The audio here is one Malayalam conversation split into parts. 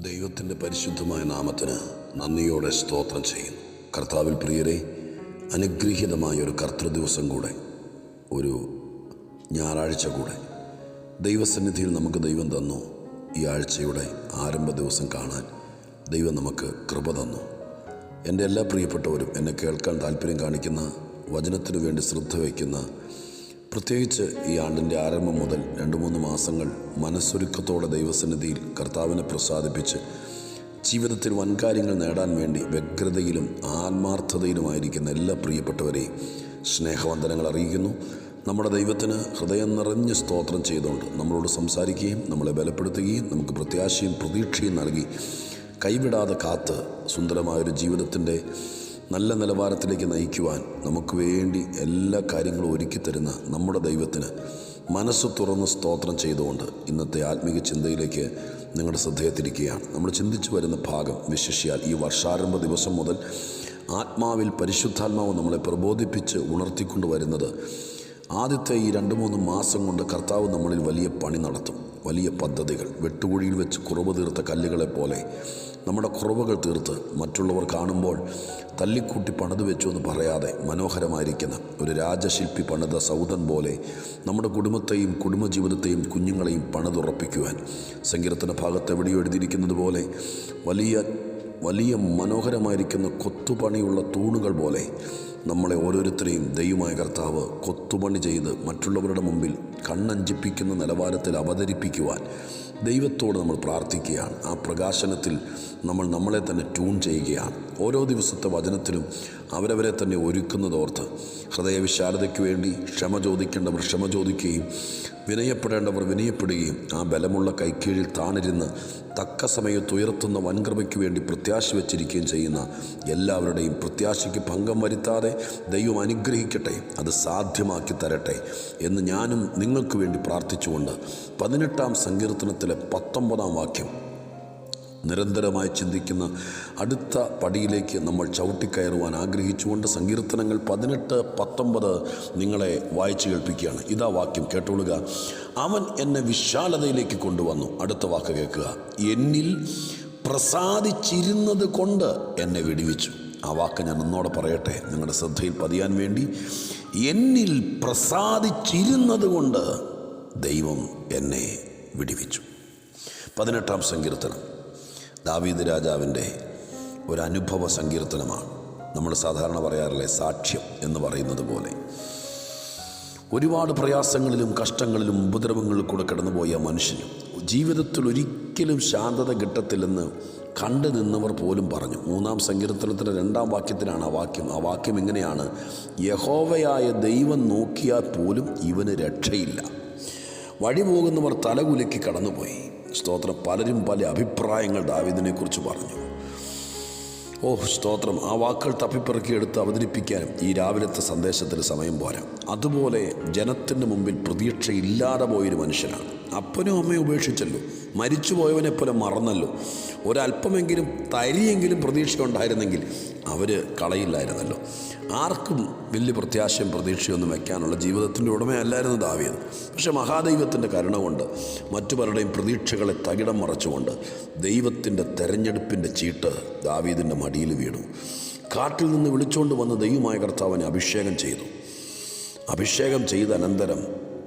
ദൈവത്തിൻ്റെ പരിശുദ്ധമായ നാമത്തിന് നന്ദിയോടെ സ്തോത്രം ചെയ്യുന്നു. കർത്താവിൽ പ്രിയരെ, അനുഗ്രഹീതമായ ഒരു കർത്തൃദിവസം കൂടെ, ഒരു ഞായറാഴ്ച കൂടെ ദൈവസന്നിധിയിൽ നമുക്ക് ദൈവം തന്നു. ഈ ആഴ്ചയുടെ ആരംഭ ദിവസം കാണാൻ ദൈവം നമുക്ക് കൃപ തന്നു. എൻ്റെ എല്ലാ പ്രിയപ്പെട്ടവരും, എന്നെ കേൾക്കാൻ താല്പര്യം കാണിക്കുന്ന, വചനത്തിനു വേണ്ടി ശ്രദ്ധ വയ്ക്കുന്ന, പ്രത്യേകിച്ച് ഈ ആണ്ടിൻ്റെ ആരംഭം മുതൽ 2-3 മാസങ്ങൾ മനസ്സൊരുക്കത്തോടെ ദൈവസന്നിധിയിൽ കർത്താവിനെ പ്രസാദിപ്പിച്ച് ജീവിതത്തിൽ വൻകാര്യങ്ങൾ നേടാൻ വേണ്ടി വ്യഗ്രതയിലും ആത്മാർത്ഥതയിലുമായിരിക്കുന്ന എല്ലാ പ്രിയപ്പെട്ടവരെയും സ്നേഹവന്ദനങ്ങൾ അറിയിക്കുന്നു. നമ്മുടെ ദൈവത്തിന് ഹൃദയം നിറഞ്ഞ് സ്തോത്രം ചെയ്തുകൊണ്ട് നമ്മളോട് സംസാരിക്കുകയും നമ്മളെ ബലപ്പെടുത്തുകയും നമുക്ക് പ്രത്യാശയും പ്രതീക്ഷയും നൽകി കൈവിടാതെ കാത്ത് സുന്ദരമായൊരു ജീവിതത്തിൻ്റെ നല്ല നിലവാരത്തിലേക്ക് നയിക്കുവാൻ നമുക്ക് വേണ്ടി എല്ലാ കാര്യങ്ങളും ഒരുക്കിത്തരുന്ന നമ്മുടെ ദൈവത്തിന് മനസ്സ് തുറന്ന് സ്തോത്രം ചെയ്തുകൊണ്ട് ഇന്നത്തെ ആത്മീക ചിന്തയിലേക്ക് നിങ്ങളുടെ ശ്രദ്ധയെ തിരിക്കുകയാണ്. നമ്മൾ ചിന്തിച്ചു വരുന്ന ഭാഗം, വിശേഷിയാൽ ഈ വർഷാരംഭ ദിവസം മുതൽ ആത്മാവിൽ പരിശുദ്ധാത്മാവ് നമ്മളെ പ്രബോധിപ്പിച്ച് ഉണർത്തിക്കൊണ്ട് വരുന്നത്, ആദ്യത്തെ ഈ 2-3 മാസം കൊണ്ട് കർത്താവ് നമ്മളിൽ വലിയ പണി നടത്തും. വലിയ പദ്ധതികൾ, വെട്ടുകുഴിയിൽ വെച്ച് കുറവ് തീർത്ത കല്ലുകളെ പോലെ നമ്മുടെ കുറവുകൾ തീർത്ത് മറ്റുള്ളവർ കാണുമ്പോൾ തല്ലിക്കൂട്ടി പണിത് വെച്ചു എന്ന് പറയാതെ മനോഹരമായിരിക്കുന്ന ഒരു രാജശില്പി പണിത സൗധൻ പോലെ നമ്മുടെ കുടുംബത്തെയും കുടുംബജീവിതത്തെയും കുഞ്ഞുങ്ങളെയും പണിതുറപ്പിക്കുവാൻ, സങ്കീർത്തന ഭാഗത്ത് എവിടെയോ എഴുതിയിരിക്കുന്നത് പോലെ വലിയ മനോഹരമായിരിക്കുന്ന കൊത്തുപണിയുള്ള തൂണുകൾ പോലെ നമ്മളെ ഓരോരുത്തരെയും ദൈവമായ കർത്താവ് കൊത്തുപണി ചെയ്ത് മറ്റുള്ളവരുടെ മുമ്പിൽ കണ്ണഞ്ചിപ്പിക്കുന്ന നിലവാരത്തിൽ അവതരിപ്പിക്കുവാൻ ദൈവത്തോട് നമ്മൾ പ്രാർത്ഥിക്കുകയാണ്. ആ പ്രകാശനത്തിൽ നമ്മൾ നമ്മളെ തന്നെ ട്യൂൺ ചെയ്യുകയാണ്. ഓരോ ദിവസത്തെ വചനത്തിലും അവരവരെ തന്നെ ഒരുക്കുന്നതോർത്ത് ഹൃദയവിശാലതയ്ക്ക് വേണ്ടി ക്ഷമ ചോദിക്കേണ്ടവർ ക്ഷമ ചോദിക്കുകയും വിനയപ്പെടേണ്ടവർ വിനയപ്പെടുകയും ആ ബലമുള്ള കൈക്കീഴിൽ താണിരുന്ന് തക്ക സമയത്ത് ഉയർത്തുന്ന വൻകൃപയ്ക്ക് വേണ്ടി പ്രത്യാശ വച്ചിരിക്കുകയും ചെയ്യുന്ന എല്ലാവരുടെയും പ്രത്യാശയ്ക്ക് ഭംഗം വരുത്താതെ ദൈവം അനുഗ്രഹിക്കട്ടെ, അത് സാധ്യമാക്കി തരട്ടെ എന്ന് ഞാനും നിങ്ങൾക്ക് വേണ്ടി പ്രാർത്ഥിച്ചുകൊണ്ട് 18-ാം സങ്കീർത്തനത്തിലെ 19-ാം വാക്യം നിരന്തരമായി ചിന്തിക്കുന്ന അടുത്ത പടിയിലേക്ക് നമ്മൾ ചവിട്ടിക്കയറുവാൻ ആഗ്രഹിച്ചുകൊണ്ട് സങ്കീർത്തനങ്ങൾ 18-19 നിങ്ങളെ വായിച്ചു കേൾപ്പിക്കുകയാണ്. ഇതാ വാക്യം, കേട്ടോളുക. അവൻ എന്നെ വിശാലതയിലേക്ക് കൊണ്ടുവന്നു. അടുത്ത വാക്ക് കേൾക്കുക. എന്നിൽ പ്രസാദിച്ചിരുന്നത് കൊണ്ട് എന്നെ വിടുവിച്ചു. ആ വാക്ക് ഞാൻ ഒന്നോടെ പറയട്ടെ, നിങ്ങളുടെ ശ്രദ്ധയിൽ പതിയാൻ വേണ്ടി. എന്നിൽ പ്രസാദിച്ചിരുന്നത് കൊണ്ട് ദൈവം എന്നെ വിടുവിച്ചു. 18-ാം സങ്കീർത്തനം ദാവീദ് രാജാവിൻ്റെ ഒരു അനുഭവ സങ്കീർത്തനമാണ്. നമ്മൾ സാധാരണ പറയാറില്ലേ, സാക്ഷ്യം എന്ന് പറയുന്നത് പോലെ ഒരുപാട് പ്രയാസങ്ങളിലും കഷ്ടങ്ങളിലും ഉപദ്രവങ്ങളിൽ കൂടെ കടന്നുപോയ മനുഷ്യനും ജീവിതത്തിൽ ഒരിക്കലും ശാന്തത കിട്ടത്തില്ലെന്ന് കണ്ടു നിന്നവർ പോലും പറഞ്ഞു. 3-ാം സങ്കീർത്തനത്തിൻ്റെ 2-ാം വാക്യത്തിലാണ് ആ വാക്യം ഇങ്ങനെയാണ്: യഹോവയായ ദൈവം നോക്കിയാൽ പോലും ഇവന് രക്ഷയില്ല. വഴി പോകുന്നവർ തലകുലുക്കി കടന്നുപോയി. സ്തോത്രം. പലരും പല അഭിപ്രായങ്ങൾ ദാവീദിനെക്കുറിച്ച് പറഞ്ഞു. സ്തോത്രം. ആ വാക്കുകൾ തപ്പിപ്പിറക്കിയെടുത്ത് അവതരിപ്പിക്കാനും ഈ രാവിലത്തെ സന്ദേശത്തിന് സമയം പോരാ. അതുപോലെ ജനത്തിൻ്റെ മുമ്പിൽ പ്രതീക്ഷയില്ലാതെ പോയൊരു മനുഷ്യനാണ്. അപ്പനും അമ്മയും ഉപേക്ഷിച്ചല്ലോ, മരിച്ചുപോയവനെ പോലെ മറന്നല്ലോ. ഒരല്പമെങ്കിലും തരിയെങ്കിലും പ്രതീക്ഷ ഉണ്ടായിരുന്നെങ്കിൽ അവർ കളയില്ലായിരുന്നല്ലോ. ആർക്കും വലിയ പ്രത്യാശയും പ്രതീക്ഷയൊന്നും വയ്ക്കാനുള്ള ജീവിതത്തിൻ്റെ ഉടമയല്ലായിരുന്നു ദാവീദ്. പക്ഷെ മഹാദൈവത്തിൻ്റെ കരുണ കൊണ്ട് മറ്റു പലരുടെയും പ്രതീക്ഷകളെ തകിടം മറച്ചുകൊണ്ട് ദൈവത്തിൻ്റെ തെരഞ്ഞെടുപ്പിൻ്റെ ചീട്ട് ദാവീദിൻ്റെ മടിയിൽ വീണു. കാട്ടിൽ നിന്ന് വിളിച്ചുകൊണ്ട് വന്ന് ദൈവമായ കർത്താവിനെ അഭിഷേകം ചെയ്തു. അഭിഷേകം ചെയ്ത അനന്തരം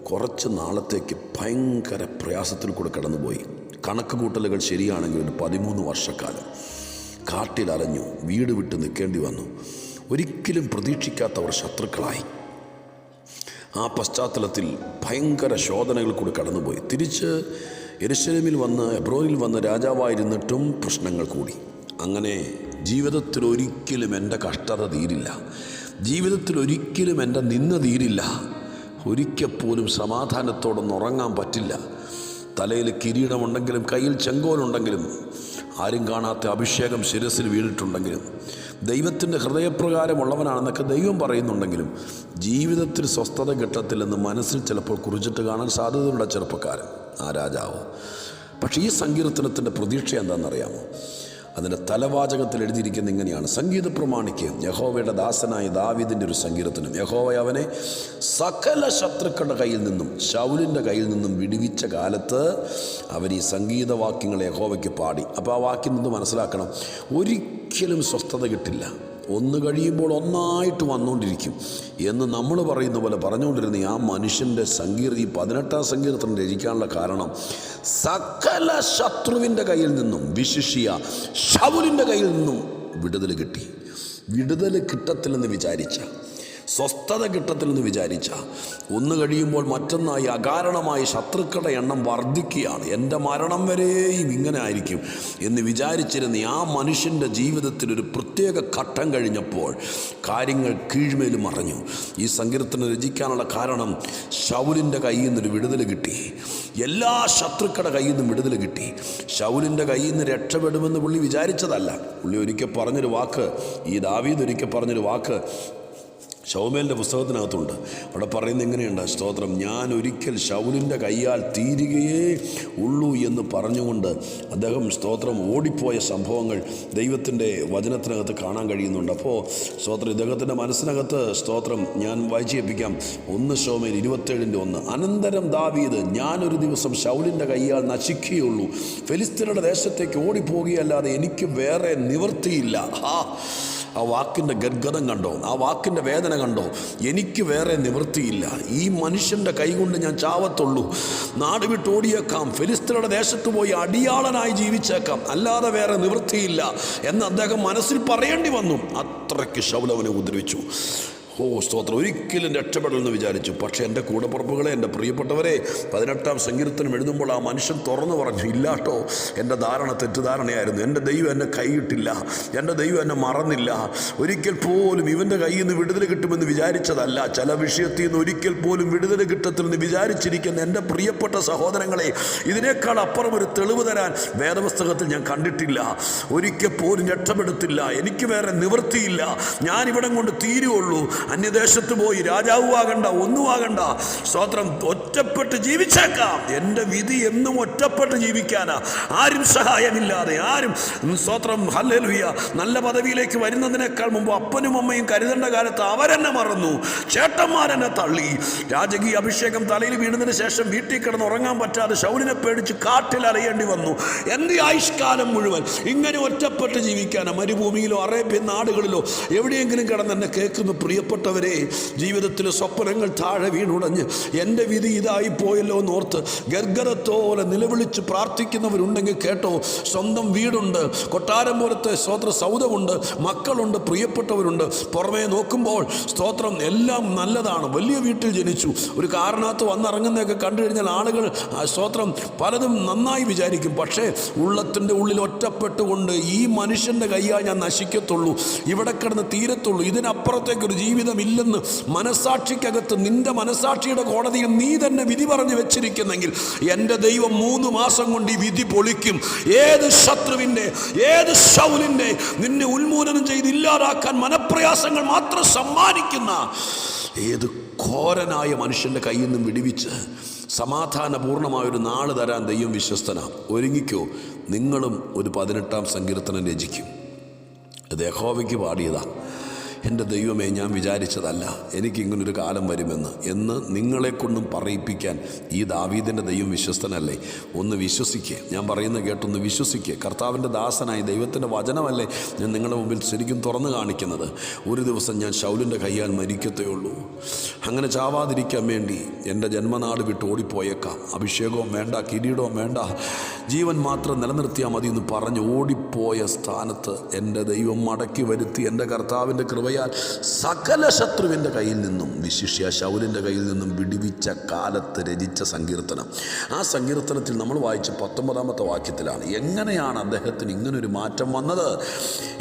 കുറച്ച് നാളത്തേക്ക് ഭയങ്കര പ്രയാസത്തിൽ കൂടെ കടന്നുപോയി. കണക്ക് കൂട്ടലുകൾ ശരിയാണെങ്കിൽ ഒരു 13 വർഷക്കാലം കാട്ടിലലഞ്ഞു, വീട് വിട്ട് നിൽക്കേണ്ടി വന്നു. ഒരിക്കലും പ്രതീക്ഷിക്കാത്തവർ ശത്രുക്കളായി. ആ പശ്ചാത്തലത്തിൽ ഭയങ്കര ശോധനകൾ കൂടി കടന്നുപോയി. തിരിച്ച് യെരൂശലേമിൽ വന്ന് എബ്രോനിൽ വന്ന് രാജാവായിരുന്നിട്ടും പ്രശ്നങ്ങൾ കൂടി. അങ്ങനെ ജീവിതത്തിൽ ഒരിക്കലും എൻ്റെ കഷ്ടത തീരില്ല, ജീവിതത്തിൽ ഒരിക്കലും എൻ്റെ നിന്ന തീരില്ല, ഒരിക്കൽ പോലും സമാധാനത്തോടൊന്നും ഉറങ്ങാൻ പറ്റില്ല. തലയിൽ കിരീടമുണ്ടെങ്കിലും കയ്യിൽ ചെങ്കോലുണ്ടെങ്കിലും ആരും കാണാത്ത അഭിഷേകം ശിരസിൽ വീണിട്ടുണ്ടെങ്കിലും ദൈവത്തിൻ്റെ ഹൃദയപ്രകാരമുള്ളവനാണെന്നൊക്കെ ദൈവം പറയുന്നുണ്ടെങ്കിലും ജീവിതത്തിൽ സ്വസ്ഥത കിട്ടത്തില്ലെന്ന് മനസ്സിൽ ചിലപ്പോൾ കുറിച്ചിട്ട് കാണാൻ സാധ്യതയുള്ള ചെറുപ്പക്കാരൻ ആ രാജാവ്. പക്ഷേ ഈ സങ്കീർത്തനത്തിൻ്റെ പ്രതീക്ഷ എന്താണെന്നറിയാമോ? അതിൻ്റെ തലവാചകത്തിൽ എഴുതിയിരിക്കുന്ന ഇങ്ങനെയാണ്: സംഗീത പ്രമാണിക്ക് യഹോവയുടെ ദാസനായ ദാവീദിൻ്റെ ഒരു സങ്കീർത്തനം. യഹോവ അവനെ സകല ശത്രുക്കളുടെ കയ്യിൽ നിന്നും ശൗലിൻ്റെ കയ്യിൽ നിന്നും വിടുവിച്ച കാലത്ത് അവൻ ഈ സംഗീതവാക്യങ്ങൾ യഹോവയ്ക്ക് പാടി. അപ്പോൾ ആ വാക്യം നിന്ന് മനസ്സിലാക്കണം, ഒരിക്കലും സ്വസ്ഥത കിട്ടില്ല, ഒന്ന് കഴിയുമ്പോൾ ഒന്നായിട്ട് വന്നുകൊണ്ടിരിക്കും എന്ന് നമ്മൾ പറയുന്ന പോലെ പറഞ്ഞുകൊണ്ടിരുന്ന ആ മനുഷ്യൻ്റെ ഈ 18-ാം സങ്കീർത്തനം രചിക്കാനുള്ള കാരണം സകല ശത്രുവിൻ്റെ കയ്യിൽ നിന്നും, വിശിഷ്യ ശൗലിൻ്റെ കയ്യിൽ നിന്നും വിടുതൽ കിട്ടി. വിടുതൽ കിട്ടത്തില്ലെന്ന് വിചാരിച്ച, സ്വസ്ഥത കിട്ടത്തില്ലെന്ന് വിചാരിച്ച, ഒന്ന് കഴിയുമ്പോൾ മറ്റൊന്നായി അകാരണമായി ശത്രുക്കളുടെ എണ്ണം വർദ്ധിക്കുകയാണ്, എൻ്റെ മരണം വരെയും ഇങ്ങനെ ആയിരിക്കും എന്ന് വിചാരിച്ചിരുന്ന ആ മനുഷ്യൻ്റെ ജീവിതത്തിൽ ഒരു പ്രത്യേക ഘട്ടം കഴിഞ്ഞപ്പോൾ കാര്യങ്ങൾ കീഴ്മേലും മറഞ്ഞു. ഈ സങ്കീർത്തനം രചിക്കാനുള്ള കാരണം ശൗലിൻ്റെ കയ്യിൽ നിന്നൊരു വിടുതൽ കിട്ടി. എല്ലാ ശത്രുക്കളുടെ കയ്യിൽ നിന്നും വിടുതൽ കിട്ടി. ശൗലിൻ്റെ കയ്യിൽ നിന്ന് രക്ഷപ്പെടുമെന്ന് പുള്ളി വിചാരിച്ചതല്ല. പുള്ളി ഒരിക്കൽ പറഞ്ഞൊരു വാക്ക്, ഈ ദാവീദ് ഒരിക്കൽ പറഞ്ഞൊരു വാക്ക് ശൗമേലിൻ്റെ പുസ്തകത്തിനകത്തുണ്ട്. അവിടെ പറയുന്നത് എങ്ങനെയുണ്ട്? സ്തോത്രം, ഞാൻ ഒരിക്കൽ ശൗലിൻ്റെ കയ്യാൽ തീരുകയേ ഉള്ളൂ എന്ന് പറഞ്ഞുകൊണ്ട് അദ്ദേഹം സ്തോത്രം ഓടിപ്പോയ സംഭവങ്ങൾ ദൈവത്തിൻ്റെ വചനത്തിനകത്ത് കാണാൻ കഴിയുന്നുണ്ട്. അപ്പോൾ സ്തോത്രം ഇദ്ദേഹത്തിൻ്റെ മനസ്സിനകത്ത് സ്തോത്രം ഞാൻ വായിച്ചു കേൾപ്പിക്കാം. 1 ശമൂവേൽ 27:1. അനന്തരം ദാവീദ്, ഞാനൊരു ദിവസം ശൗലിൻ്റെ കയ്യാൽ നശിക്കുകയുള്ളൂ, ഫെലിസ്ത്യരുടെ ദേശത്തേക്ക് ഓടിപ്പോകുകയല്ലാതെ എനിക്ക് വേറെ നിവൃത്തിയില്ല. ആ വാക്കിൻ്റെ ഗദ്ഗതം കണ്ടോ? ആ വാക്കിൻ്റെ വേദന കണ്ടോ? എനിക്ക് വേറെ നിവൃത്തിയില്ല, ഈ മനുഷ്യൻ്റെ കൈകൊണ്ട് ഞാൻ ചാവത്തുള്ളൂ, നാട് വിട്ട് ഓടിയേക്കാം, ഫെലിസ്ത്യരുടെ ദേശത്ത് പോയി അടിയാളനായി ജീവിച്ചേക്കാം, അല്ലാതെ വേറെ നിവൃത്തിയില്ല എന്ന് അദ്ദേഹം മനസ്സിൽ പറയേണ്ടി വന്നു. അത്രയ്ക്ക് ശൗൽ അവനെ ഉപദ്രവിച്ചു. സ്തോത്രം, ഒരിക്കലും രക്ഷപ്പെടണമെന്ന് വിചാരിച്ചു. പക്ഷേ എൻ്റെ കൂടപ്പുറപ്പുകളെ, എൻ്റെ പ്രിയപ്പെട്ടവരെ, 18-ാം സങ്കീർത്തനം എഴുതുമ്പോൾ ആ മനുഷ്യൻ തുറന്നു പറഞ്ഞു, ഇല്ലാട്ടോ, എൻ്റെ ധാരണ തെറ്റിദ്ധാരണയായിരുന്നു, എൻ്റെ ദൈവം എന്നെ കൈയിട്ടില്ല, എൻ്റെ ദൈവം എന്നെ മറന്നില്ല, ഒരിക്കൽ പോലും ഇവൻ്റെ കയ്യിൽ നിന്ന് വിടുതൽ കിട്ടുമെന്ന് വിചാരിച്ചതല്ല, ചില വിഷയത്തിൽ നിന്ന് ഒരിക്കൽ പോലും വിടുതൽ കിട്ടത്തില്ലെന്ന് വിചാരിച്ചിരിക്കുന്ന എൻ്റെ പ്രിയപ്പെട്ട സഹോദരങ്ങളെ, ഇതിനേക്കാൾ അപ്പുറം ഒരു തെളിവ് തരാൻ വേദപുസ്തകത്തിൽ ഞാൻ കണ്ടിട്ടില്ല. ഒരിക്കൽ പോലും രക്ഷപ്പെടുത്തില്ല, എനിക്ക് വേറെ നിവൃത്തിയില്ല, ഞാനിവിടം കൊണ്ട് തീരുള്ളൂ, അന്യദേശത്ത് പോയി രാജാവും ആകണ്ട, ഒന്നും ആകണ്ട, സ്തോത്രം, ഒറ്റപ്പെട്ട് ജീവിച്ചേക്കാം, എൻ്റെ വിധി എന്നും ഒറ്റപ്പെട്ട് ജീവിക്കാനാ, ആരും സഹായമില്ലാതെ, ആരും സ്തോത്രം ഹല്ലേലൂയ, നല്ല പദവിയിലേക്ക് വരുന്നതിനേക്കാൾ മുമ്പ് അപ്പനും അമ്മയും കരുതേണ്ട കാലത്ത് അവരെന്നെ മറന്നു, ചേട്ടന്മാരെന്നെ തള്ളി, രാജകീയ അഭിഷേകം തലയിൽ വീണതിന് ശേഷം വീട്ടിൽ കിടന്ന് ഉറങ്ങാൻ പറ്റാതെ ശൗലിനെ പേടിച്ച് കാട്ടിൽ അലയേണ്ടി വന്നു. എൻ്റെ ആയുഷ്കാലം മുഴുവൻ ഇങ്ങനെ ഒറ്റപ്പെട്ട് ജീവിക്കാനാ, മരുഭൂമിയിലോ അറേബ്യൻ നാടുകളിലോ എവിടെയെങ്കിലും കിടന്ന് എന്നെ കേൾക്കുന്ന പ്രിയപ്പെട്ടവരെ, ജീവിതത്തിലെ സ്വപ്നങ്ങൾ താഴെ വീണുടഞ്ഞ് എൻ്റെ വിധി ഇതായി പോയല്ലോ എന്നോർത്ത് ഗർഗരത്തോലെ നിലവിളിച്ച് പ്രാർത്ഥിക്കുന്നവരുണ്ടെങ്കിൽ കേട്ടോ, സ്വന്തം വീടുണ്ട്, കൊട്ടാരം പോലത്തെ സ്തോത്ര സൗധമുണ്ട്, മക്കളുണ്ട്, പ്രിയപ്പെട്ടവരുണ്ട്, പുറമേ നോക്കുമ്പോൾ സ്തോത്രം എല്ലാം നല്ലതാണ്, വലിയ വീട്ടിൽ ജനിച്ചു, ഒരു കാരണത്ത് വന്നിറങ്ങുന്നതൊക്കെ കണ്ടു കഴിഞ്ഞാൽ ആളുകൾ സ്തോത്രം പലതും നന്നായി വിചാരിക്കും. പക്ഷേ ഉള്ളത്തിൻ്റെ ഉള്ളിൽ ഒറ്റപ്പെട്ടുകൊണ്ട് ഈ മനുഷ്യൻ്റെ കയ്യാൽ ഞാൻ നശിക്കത്തുള്ളൂ, ഇവിടെ കിടന്ന് തീരത്തുള്ളൂ, ഇതിനപ്പുറത്തേക്കൊരു ജീവിതമില്ലെന്ന് മനസാക്ഷിക്കകത്ത്, നിന്റെ മനസാക്ഷിയുടെ കോടതിയിൽ നീ തന്നെ വിധി പറഞ്ഞു വെച്ചിരിക്കുന്നെങ്കിൽ എൻ്റെ ദൈവം 3 മാസം കൊണ്ട് ഈ വിധി പൊളിക്കും. ഏത് ശത്രുവിൻ്റെ, ഏത് ശൗലിൻ്റെ നിന്നെ ഉന്മൂലനം ചെയ്ത് ഇല്ലാതാക്കാൻ മനപ്രയാസങ്ങൾ മാത്രം സമ്മാനിക്കുന്ന ഏത് ഘോരനായ മനുഷ്യൻ്റെ കയ്യിൽ നിന്നും വിടുവിച്ച് സമാധാനപൂർണമായൊരു നാള് തരാൻ ദൈവം വിശ്വസ്തനാണ്. ഒരുങ്ങിക്കോ, നിങ്ങളും ഒരു 18-ാം സങ്കീർത്തനം രചിക്കും. ഇത് യഹോവയ്ക്ക് പാടിയതാണ്. എൻ്റെ ദൈവമേ, ഞാൻ വിചാരിച്ചതല്ല എനിക്കിങ്ങനൊരു കാലം എന്ന് നിങ്ങളെക്കൊണ്ടും പറയിപ്പിക്കാൻ ഈ ദാവീദിൻ്റെ ദൈവം വിശ്വസ്തനല്ലേ? ഒന്ന് വിശ്വസിക്കുക, ഞാൻ പറയുന്നത് കേട്ടൊന്ന് വിശ്വസിക്കുക. കർത്താവിൻ്റെ ദാസനായി ദൈവത്തിൻ്റെ വചനമല്ലേ ഞാൻ നിങ്ങളുടെ മുമ്പിൽ ശരിക്കും തുറന്നു കാണിക്കുന്നത്. ഒരു ദിവസം ഞാൻ ശൗലിൻ്റെ കയ്യാൽ മരിക്കത്തേ ഉള്ളൂ, അങ്ങനെ ചാവാതിരിക്കാൻ വേണ്ടി എൻ്റെ ജന്മനാട് വിട്ട് ഓടിപ്പോയേക്കാം, അഭിഷേകവും വേണ്ട, കിരീടവും വേണ്ട, ജീവൻ മാത്രം നിലനിർത്തിയാൽ മതി എന്ന് പറഞ്ഞ് ഓടിപ്പോയ സ്ഥാനത്ത് എൻ്റെ ദൈവം മടക്കി വരുത്തി എൻ്റെ കർത്താവിൻ്റെ കൃപയാൽ സകല ശത്രുവിൻ്റെ കയ്യിൽ നിന്നും, വിശിഷ്യ ശൗലിൻ്റെ കയ്യിൽ നിന്നും വിടുവിച്ച കാലത്ത് രചിച്ച സങ്കീർത്തനം. ആ സങ്കീർത്തനത്തിൽ നമ്മൾ വായിച്ച 19-ാമത്തെ വാക്യത്തിലാണ് എങ്ങനെയാണ് അദ്ദേഹത്തിന് ഇങ്ങനൊരു മാറ്റം വന്നത്,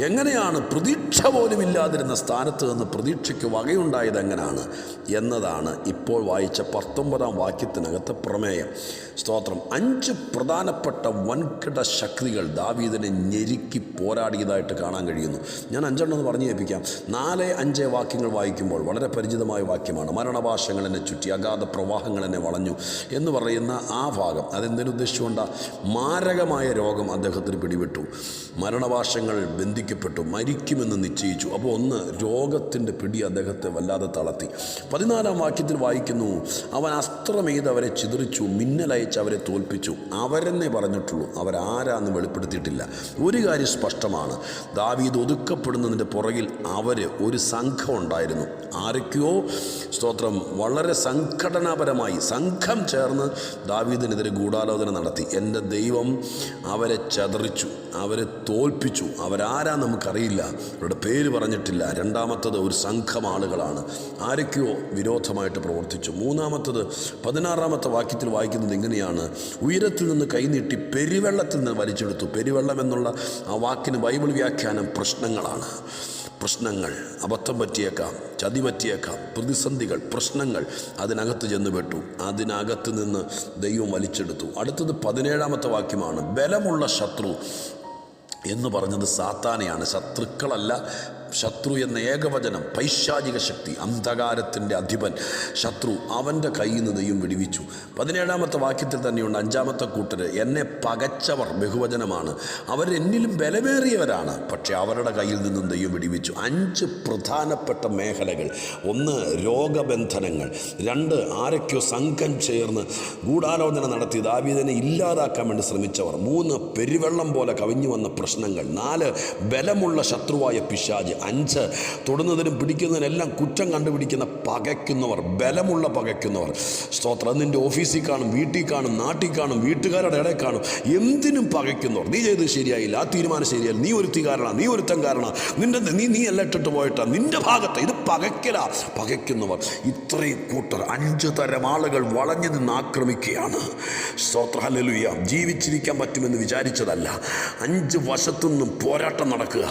എങ്ങനെയാണ് പ്രതീക്ഷ പോലും ഇല്ലാതിരുന്ന സ്ഥാനത്ത് നിന്ന് പ്രതീക്ഷയ്ക്ക് വകയുണ്ടായത് എങ്ങനെയാണ് എന്നതാണ് ഇപ്പോൾ വായിച്ച 19-ാം വാക്യത്തിനകത്ത് പ്രമേയം. സ്തോത്രം. 5 പ്രധാനപ്പെട്ട വൻകിട ശക്തികൾ ദാവീദിനെ ഞെരുക്കി പോരാടിയതായിട്ട് കാണാൻ കഴിയുന്നു. ഞാൻ 5 എണ്ണം പറഞ്ഞു കേൾപ്പിക്കാം. 4-5 വാക്യങ്ങൾ വായിക്കുമ്പോൾ വളരെ പരിചിതമായ വാക്യമാണ്. മരണപാശങ്ങൾ എന്നെ ചുറ്റി, അഗാധ പ്രവാഹങ്ങൾ എന്നെ വളഞ്ഞു എന്ന് പറയുന്ന ആ ഭാഗം. അതെന്തിനുദ്ദേശിച്ചുകൊണ്ടാണ്? മാരകമായ രോഗം അദ്ദേഹത്തിന് പിടിപെട്ടു, മരണപാശങ്ങൾ ബന്ധിക്കപ്പെട്ടു, മരിക്കുമെന്ന് നിശ്ചയിച്ചു. അപ്പോൾ ഒന്ന്, രോഗത്തിൻ്റെ പിടി അദ്ദേഹത്തെ വല്ലാതെ തളർത്തി. 14-ാം വാക്യത്തിൽ വായിക്കുന്നു, അവൻ അസ്ത്രമെയ്ത് അവരെ ചിതറിച്ചു, മിന്നലയച്ച് അവരെ തോൽപ്പിച്ചു. അവരെന്നെ പറഞ്ഞിട്ടുള്ളൂ, അവരാരാന്ന് വെളിപ്പെടുത്തിയിട്ടില്ല. ഒരു കാര്യം സ്പഷ്ടമാണ്, ദാവീദ് ഒതുക്കപ്പെടുന്നതിൻ്റെ പുറകിൽ ഒരു സംഘം ഉണ്ടായിരുന്നു. ആരൊക്കെയോ സ്തോത്രം വളരെ സംഘടനാപരമായി സംഘം ചേർന്ന് ദാവീദിനെതിരെ ഗൂഢാലോചന നടത്തി. എൻ്റെ ദൈവം അവരെ ചതറിച്ചു, അവരെ തോൽപ്പിച്ചു. അവരാരാ നമുക്കറിയില്ല, അവരുടെ പേര് പറഞ്ഞിട്ടില്ല. രണ്ടാമത്തത്, ഒരു സംഘം ആളുകളാണ്, ആരൊക്കെയോ വിരോധമായിട്ട് പ്രവർത്തിച്ചു. മൂന്നാമത്തത് 16-ാമത്തെ വാക്യത്തിൽ വായിക്കുന്നത് ഇങ്ങനെയാണ്, ഉയരത്തിൽ നിന്ന് കൈനീട്ടി പെരുവെള്ളത്തിൽ നിന്ന് വലിച്ചെടുത്തു. പെരുവെള്ളം എന്നുള്ള ആ വാക്കിന് ബൈബിൾ വ്യാഖ്യാനം പ്രശ്നങ്ങളാണ്. പ്രശ്നങ്ങൾ, അബദ്ധം പറ്റിയേക്കാം, ചതി പറ്റിയേക്കാം, പ്രതിസന്ധികൾ, പ്രശ്നങ്ങൾ അതിനകത്ത് ചെന്നുപെട്ടു. അതിനകത്ത് നിന്ന് ദൈവം വലിച്ചെടുത്തു. അടുത്തത് 17-ാമത്തെ വാക്യമാണ്, ബലമുള്ള ശത്രു എന്ന് പറഞ്ഞത് സാത്താനെയാണ്. ശത്രുക്കളല്ല, ശത്രു എന്ന ഏകവചനം പൈശാചിക ശക്തി, അന്ധകാരത്തിൻ്റെ അധിപൻ ശത്രു, അവൻ്റെ കയ്യിൽ നിന്ന് ദൈവം വിടുവിച്ചു. 17-ാമത്തെ വാക്യത്തിൽ തന്നെയുണ്ട് 5-ാമത്തെ കൂട്ടർ, എന്നെ പകച്ചവർ, ബഹുവചനമാണ്, അവരെന്നിലും ബലമേറിയവരാണ്, പക്ഷേ അവരുടെ കയ്യിൽ നിന്നും ദൈവം വിടുവിച്ചു. 5 പ്രധാനപ്പെട്ട മേഖലകൾ. 1, രോഗബന്ധനങ്ങൾ. 2, ആരൊക്കെയോ സംഘം ചേർന്ന് ഗൂഢാലോചന നടത്തി ദാവീദിനെ ഇല്ലാതാക്കാൻ വേണ്ടി ശ്രമിച്ചവർ. 3, പെരുവെള്ളം പോലെ കവിഞ്ഞു വന്ന പ്രശ്നങ്ങൾ. 4, ബലമുള്ള ശത്രുവായ പിശാച്. 5, തൊടുന്നതിനും പിടിക്കുന്നതിനെല്ലാം കുറ്റം കണ്ടുപിടിക്കുന്ന പകയ്ക്കുന്നവർ, ബലമുള്ള പകയ്ക്കുന്നവർ. സ്തോത്രം. നിൻ്റെ ഓഫീസിൽ കാണും, വീട്ടിൽ കാണും, നാട്ടിൽ കാണും, വീട്ടുകാരുടെ ഇടയിൽ കാണും, എന്തിനും പകയ്ക്കുന്നവർ. നീ ചെയ്തത് ശരിയായില്ല, ആ തീരുമാനം ശരിയായില്ല, നീ ഒരുത്തി കാരണ, നീ ഒരുത്തൻ കാരണം, നീ എല്ലാം ഇട്ടിട്ട് പോയിട്ടാ, നിൻ്റെ ഭാഗത്ത് ഇത് പകയ്ക്കലാ. പകയ്ക്കുന്നവർ. ഇത്രയും കൂട്ടർ, 5 തരം ആളുകൾ വളഞ്ഞു നിന്ന് ആക്രമിക്കുകയാണ്. സ്തോത്രം. ഹല്ലേലൂയ. ജീവിച്ചിരിക്കാൻ പറ്റുമെന്ന് വിചാരിച്ചതല്ല, 5 വശത്തുനിന്നും പോരാട്ടം നടക്കുക.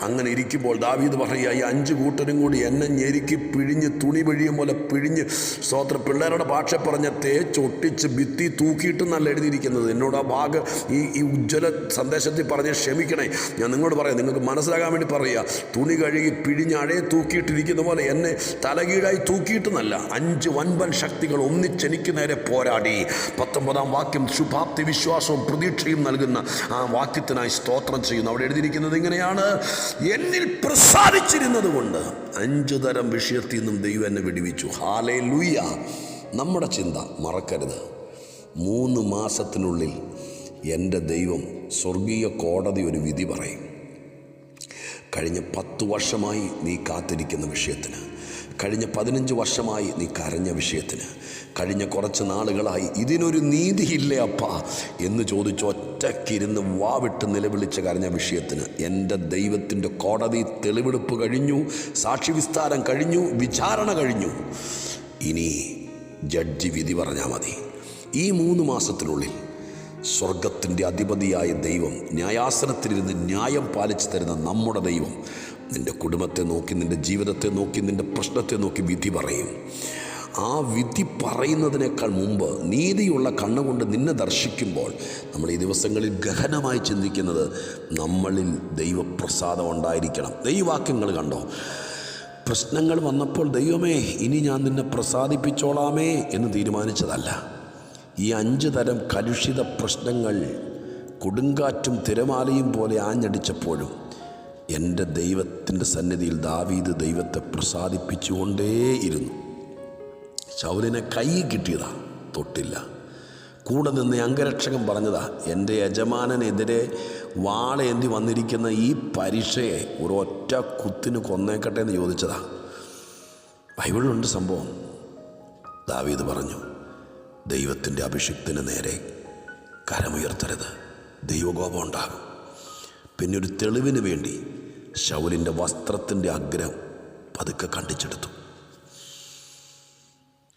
അങ്ങനെ ഇരിക്കുമ്പോൾ ദാവീദ് പറയുക, ഈ 5 കൂട്ടരും കൂടി എന്നെ ഞെരുക്കി പിഴിഞ്ഞ്, തുണി പിഴിയും പോലെ പിഴിഞ്ഞ്, സ്തോത്രം, പിള്ളേരുടെ ഭാഷ പറഞ്ഞ തേച്ചൊട്ടിച്ച് ഭിത്തി തൂക്കിയിട്ടെന്നല്ല എഴുതിയിരിക്കുന്നത്. എന്നോട് ആ ഭാഗം ഈ ഉജ്ജ്വല സന്ദേശത്തിൽ പറഞ്ഞ് ക്ഷമിക്കണേ, ഞാൻ നിങ്ങളോട് പറയാം, നിങ്ങൾക്ക് മനസ്സിലാകാൻ വേണ്ടി പറയുക. തുണി കഴുകി പിഴിഞ്ഞ് അഴയെ തൂക്കിയിട്ടിരിക്കുന്ന പോലെ എന്നെ തലകീഴായി തൂക്കിയിട്ടെന്നല്ല. 5 വൻപൻ ശക്തികൾ ഒന്നിച്ചെനിക്ക് നേരെ പോരാടി. 19-ാം വാക്യം ശുഭാപ്തി വിശ്വാസവും പ്രതീക്ഷയും നൽകുന്ന ആ വാക്യത്തിനായി സ്തോത്രം ചെയ്യുന്നു. അവിടെ എഴുതിയിരിക്കുന്നത് ഇങ്ങനെയാണ്, എന്നിൽ പ്രസാദിച്ചിരുന്നത് കൊണ്ട് 5 തരം വിഷയത്തിൽ നിന്നും ദൈവം എന്നെ വിടുവിച്ചു. ഹല്ലേലൂയ. നമ്മുടെ ചിന്ത മറക്കരുത്, 3 മാസത്തിനുള്ളിൽ എൻ്റെ ദൈവം സ്വർഗീയ കോടതി ഒരു വിധി പറയും. കഴിഞ്ഞ 10 വർഷമായി നീ കാത്തിരിക്കുന്ന വിഷയത്തിന്, കഴിഞ്ഞ 15 വർഷമായി നീ കരഞ്ഞ വിഷയത്തിന്, കഴിഞ്ഞ കുറച്ച് നാളുകളായി ഇതിനൊരു നീതിയില്ലേ അപ്പാ എന്ന് ചോദിച്ച് ഒറ്റക്കിരുന്ന് വാവിട്ട് നിലവിളിച്ച് കരഞ്ഞ വിഷയത്തിന് എൻ്റെ ദൈവത്തിൻ്റെ കോടതി തെളിവെടുപ്പ് കഴിഞ്ഞു, സാക്ഷി വിസ്താരം കഴിഞ്ഞു, വിചാരണ കഴിഞ്ഞു. ഇനി ജഡ്ജി വിധി പറഞ്ഞാൽ മതി. ഈ 3 മാസത്തിനുള്ളിൽ സ്വർഗത്തിൻ്റെ അധിപതിയായ ദൈവം ന്യായാസനത്തിലിരുന്ന് ന്യായം പാലിച്ചു തരുന്ന നമ്മുടെ ദൈവം നിൻ്റെ കുടുംബത്തെ നോക്കി, നിൻ്റെ ജീവിതത്തെ നോക്കി, നിൻ്റെ പ്രശ്നത്തെ നോക്കി വിധി പറയും. ആ വിധി പറയുന്നതിനേക്കാൾ മുമ്പ് നീതിയുള്ള കണ്ണുകൊണ്ട് നിന്നെ ദർശിക്കുമ്പോൾ നമ്മൾ ഈ ദിവസങ്ങളിൽ ഗഹനമായി ചിന്തിക്കുന്നത്, നമ്മളിൽ ദൈവപ്രസാദം ഉണ്ടായിരിക്കണം. ദൈവവാക്യങ്ങൾ കണ്ടോ? പ്രശ്നങ്ങൾ വന്നപ്പോൾ ദൈവമേ ഇനി ഞാൻ നിന്നെ പ്രസാദിപ്പിച്ചോളാമേ എന്ന് തീരുമാനിച്ചതല്ല. ഈ 5 തരം കലുഷിത പ്രശ്നങ്ങൾ കൊടുങ്കാറ്റും തിരമാലയും പോലെ ആഞ്ഞടിച്ചപ്പോഴും എൻ്റെ ദൈവത്തിൻ്റെ സന്നിധിയിൽ ദാവീദ് ദൈവത്തെ പ്രസാദിപ്പിച്ചുകൊണ്ടേയിരുന്നു. ശൗലിനെ കൈ കിട്ടിയതാ, തൊട്ടില്ല. കൂടെ നിന്ന് അംഗരക്ഷകൻ പറഞ്ഞതാ, എൻ്റെ യജമാനെതിരെ വാളേന്തി വന്നിരിക്കുന്ന ഈ പരീക്ഷയെ ഒരൊറ്റ കുത്തിന് കൊന്നേക്കട്ടെ എന്ന് ചോദിച്ചതാ. ബൈബിളിലുണ്ട് സംഭവം. ദാവീദ് പറഞ്ഞു, ദൈവത്തിൻ്റെ അഭിഷിക്തന് നേരെ കരമുയർത്തരുത്, ദൈവകോപം ഉണ്ടാകും. പിന്നെ ഒരു തെളിവിന് വേണ്ടി ശൗലിൻ്റെ വസ്ത്രത്തിൻ്റെ അഗ്രം പതുക്കെ കണ്ടിച്ചെടുത്തു.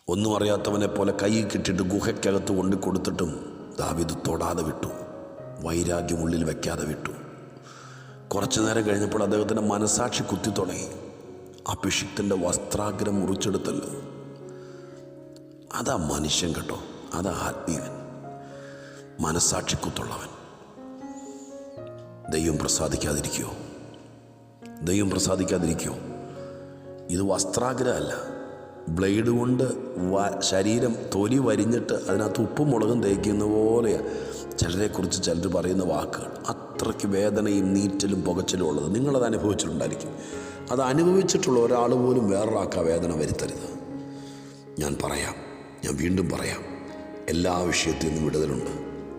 ഒന്നും അറിയാത്തവനെ പോലെ കൈ കിട്ടിയിട്ട് ഗുഹയ്ക്കകത്ത് കൊണ്ടു കൊടുത്തിട്ടും ദാവീദ് തൊടാതെ വിട്ടു, വൈരാഗ്യം ഉള്ളിൽ വയ്ക്കാതെ വിട്ടു. കുറച്ചു നേരം കഴിഞ്ഞപ്പോൾ അദ്ദേഹത്തിൻ്റെ മനസാക്ഷി കുത്തി തുടങ്ങി. അഭിഷിക്തൻ്റെ വസ്ത്രാഗ്രം മുറിച്ചെടുത്തല്ലോ. അതാ മനുഷ്യൻ കേട്ടോ, അതാ ആത്മീയൻ, മനസാക്ഷി കുത്തുള്ളവൻ. ദൈവം പ്രസാദിക്കാതിരിക്കുമോ? ദൈവം പ്രസാദിക്കാതിരിക്കുമോ? ഇത് വസ്ത്രാഗ്രഹമല്ല. ബ്ലേഡ് കൊണ്ട് ശരീരം തൊലി വരിഞ്ഞിട്ട് അതിനകത്ത് ഉപ്പും മുളകും തേക്കുന്ന പോലെയാണ് ചിലരെക്കുറിച്ച് ചിലർ പറയുന്ന വാക്കുകൾ. അത്രയ്ക്ക് വേദനയും നീറ്റലും പുകച്ചിലും ഉള്ളത് നിങ്ങളത് അനുഭവിച്ചിട്ടുണ്ടായിരിക്കും. അത് അനുഭവിച്ചിട്ടുള്ള ഒരാൾ പോലും വേറൊരാൾക്ക് ആ വേദന വരുത്തരുത്. ഞാൻ വീണ്ടും പറയാം, എല്ലാ വിഷയത്തിൽ നിന്നും വിടുതലുണ്ട്.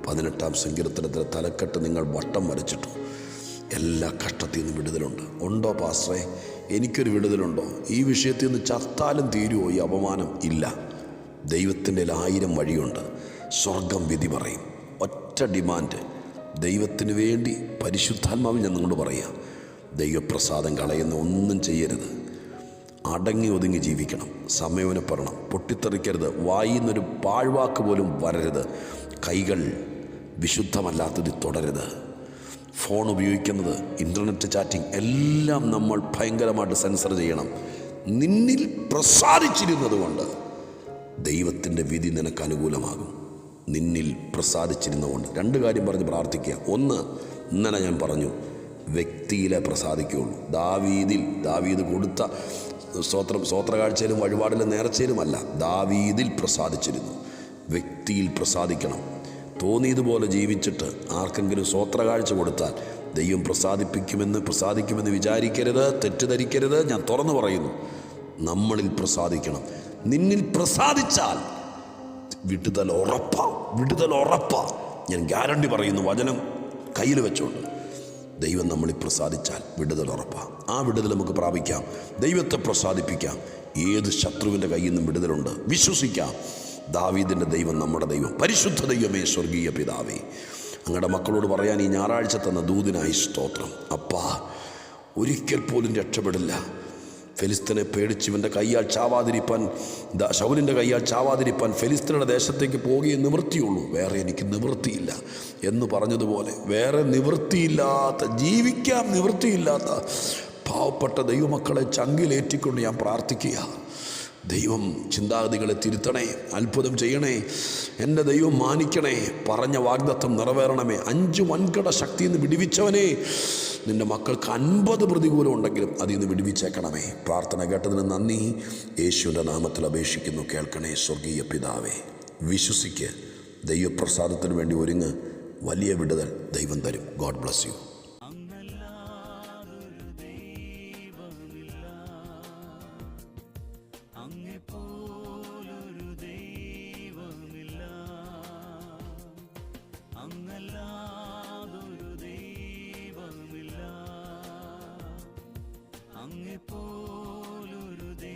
18-ാം സങ്കീർത്തനത്തിലെ തലക്കെട്ട് നിങ്ങൾ വട്ടം വരച്ചിട്ടു. എല്ലാ കഷ്ടത്തിൽ നിന്നും വിടുതലുണ്ട്. ഉണ്ടോ പാസ്റ്ററേ? എനിക്കൊരു വിടുതലുണ്ടോ? ഈ വിഷയത്തിൽ നിന്ന് ചത്താലും തീരുമോ ഈ അപമാനം? ഇല്ല. ദൈവത്തിൻ്റെ 1000 വഴിയുണ്ട്. സ്വർഗം വിധി പറയും. ഒറ്റ ഡിമാൻഡ്, ദൈവത്തിന് വേണ്ടി പരിശുദ്ധാത്മാവിൽ ഞാൻ നിങ്ങളോട് പറയാം, ദൈവപ്രസാദം കളയുന്ന ഒന്നും ചെയ്യരുത്. അടങ്ങി ഒതുങ്ങി ജീവിക്കണം. സമയവനപ്പെടണം. പൊട്ടിത്തെറിക്കരുത്. വായിന്നൊരു പാഴ്വാക്ക് പോലും വരരുത്. കൈകൾ വിശുദ്ധമല്ലാത്തത് തുടരുത്. ഫോൺ ഉപയോഗിക്കുന്നത്, ഇൻ്റർനെറ്റ് ചാറ്റിംഗ് എല്ലാം നമ്മൾ ഭയങ്കരമായിട്ട് സെൻസർ ചെയ്യണം. നിന്നിൽ പ്രസാദിച്ചിരുന്നത് കൊണ്ട് ദൈവത്തിൻ്റെ വിധി നിനക്ക് അനുകൂലമാകും. നിന്നിൽ പ്രസാദിച്ചിരുന്നതുകൊണ്ട് 2 കാര്യം പറഞ്ഞ് പ്രാർത്ഥിക്കുക. ഒന്ന്, ഇന്നലെ ഞാൻ പറഞ്ഞു, വ്യക്തിയിലെ പ്രസാദിക്കുകയുള്ളൂ. ദാവീദ് കൊടുത്ത സ്തോത്രകാഴ്ചയിലും വഴിപാടിലും നേർച്ചയിലുമല്ല, ദാവീദിൽ പ്രസാദിച്ചിരുന്നു. വ്യക്തിയിൽ പ്രസാദിക്കണം. തോന്നിയതുപോലെ ജീവിച്ചിട്ട് ആർക്കെങ്കിലും സ്തോത്രകാഴ്ച കൊടുത്താൽ ദൈവം പ്രസാദിക്കുമെന്ന് വിചാരിക്കരുത്, തെറ്റിദ്ധരിക്കരുത്. ഞാൻ തുറന്നു പറയുന്നു, നമ്മളിൽ പ്രസാദിക്കണം. നിന്നിൽ പ്രസാദിച്ചാൽ വിടുതൽ ഉറപ്പാ. ഞാൻ ഗ്യാരണ്ടി പറയുന്നു, വചനം കയ്യിൽ വെച്ചോണ്ട്. ദൈവം നമ്മളിൽ പ്രസാദിച്ചാൽ വിടുതൽ ഉറപ്പാണ്. ആ വിടുതൽ നമുക്ക് പ്രാപിക്കാം. ദൈവത്തെ പ്രസാദിപ്പിക്കാം. ഏത് ശത്രുവിൻ്റെ കയ്യിൽ നിന്നും വിടുതലുണ്ട്. വിശ്വസിക്കാം. ദാവീദിൻ്റെ ദൈവം നമ്മുടെ ദൈവം. പരിശുദ്ധ ദൈവമേ, സ്വർഗീയ പിതാവേ, അങ്ങയുടെ മക്കളോട് പറയാൻ ഈ ഞായറാഴ്ച തന്ന ദൂതിനായി സ്തോത്രം. അപ്പാ, ഒരിക്കൽ പോലും രക്ഷപ്പെടില്ല. ഫെലിസ്തീനെ പേടിച്ച് ഇവൻ്റെ കയ്യാൽ ചാവാതിരിപ്പാൻ, ശൗലിൻ്റെ കയ്യാൽ ചാവാതിരിപ്പാൻ ഫെലിസ്തീനയുടെ ദേശത്തേക്ക് പോകുകയേ നിവൃത്തിയുള്ളൂ, വേറെ എനിക്ക് നിവൃത്തിയില്ല എന്ന് പറഞ്ഞതുപോലെ, വേറെ ജീവിക്കാൻ നിവൃത്തിയില്ലാത്ത പാവപ്പെട്ട ദൈവമക്കളെ ചങ്കിലേറ്റിക്കൊണ്ട് ഞാൻ പ്രാർത്ഥിക്കുക. ദൈവം ചിന്താഗതികളെ തിരുത്തണേ, അത്ഭുതം ചെയ്യണേ, എൻ്റെ ദൈവം മാനിക്കണേ, പറഞ്ഞ വാഗ്ദത്തം നിറവേറണമേ. 5 വൻകിട ശക്തിയിൽ നിന്ന് വിടുവിച്ചവനെ, നിൻ്റെ മക്കൾക്ക് 50 പ്രതികൂലം ഉണ്ടെങ്കിലും അതിൽ നിന്ന് വിടുവിച്ചേക്കണമേ. പ്രാർത്ഥന കേട്ടതിന് നന്ദി. യേശുവിൻ്റെ നാമത്തിൽ അപേക്ഷിക്കുന്നു, കേൾക്കണേ സ്വർഗീയ പിതാവേ. വിശ്വസിക്ക്, ദൈവപ്രസാദത്തിന് വേണ്ടി ഒരുങ്ങ്. വലിയ വിടുതൽ ദൈവം തരും. God bless you. അങ്ങെപ്പോ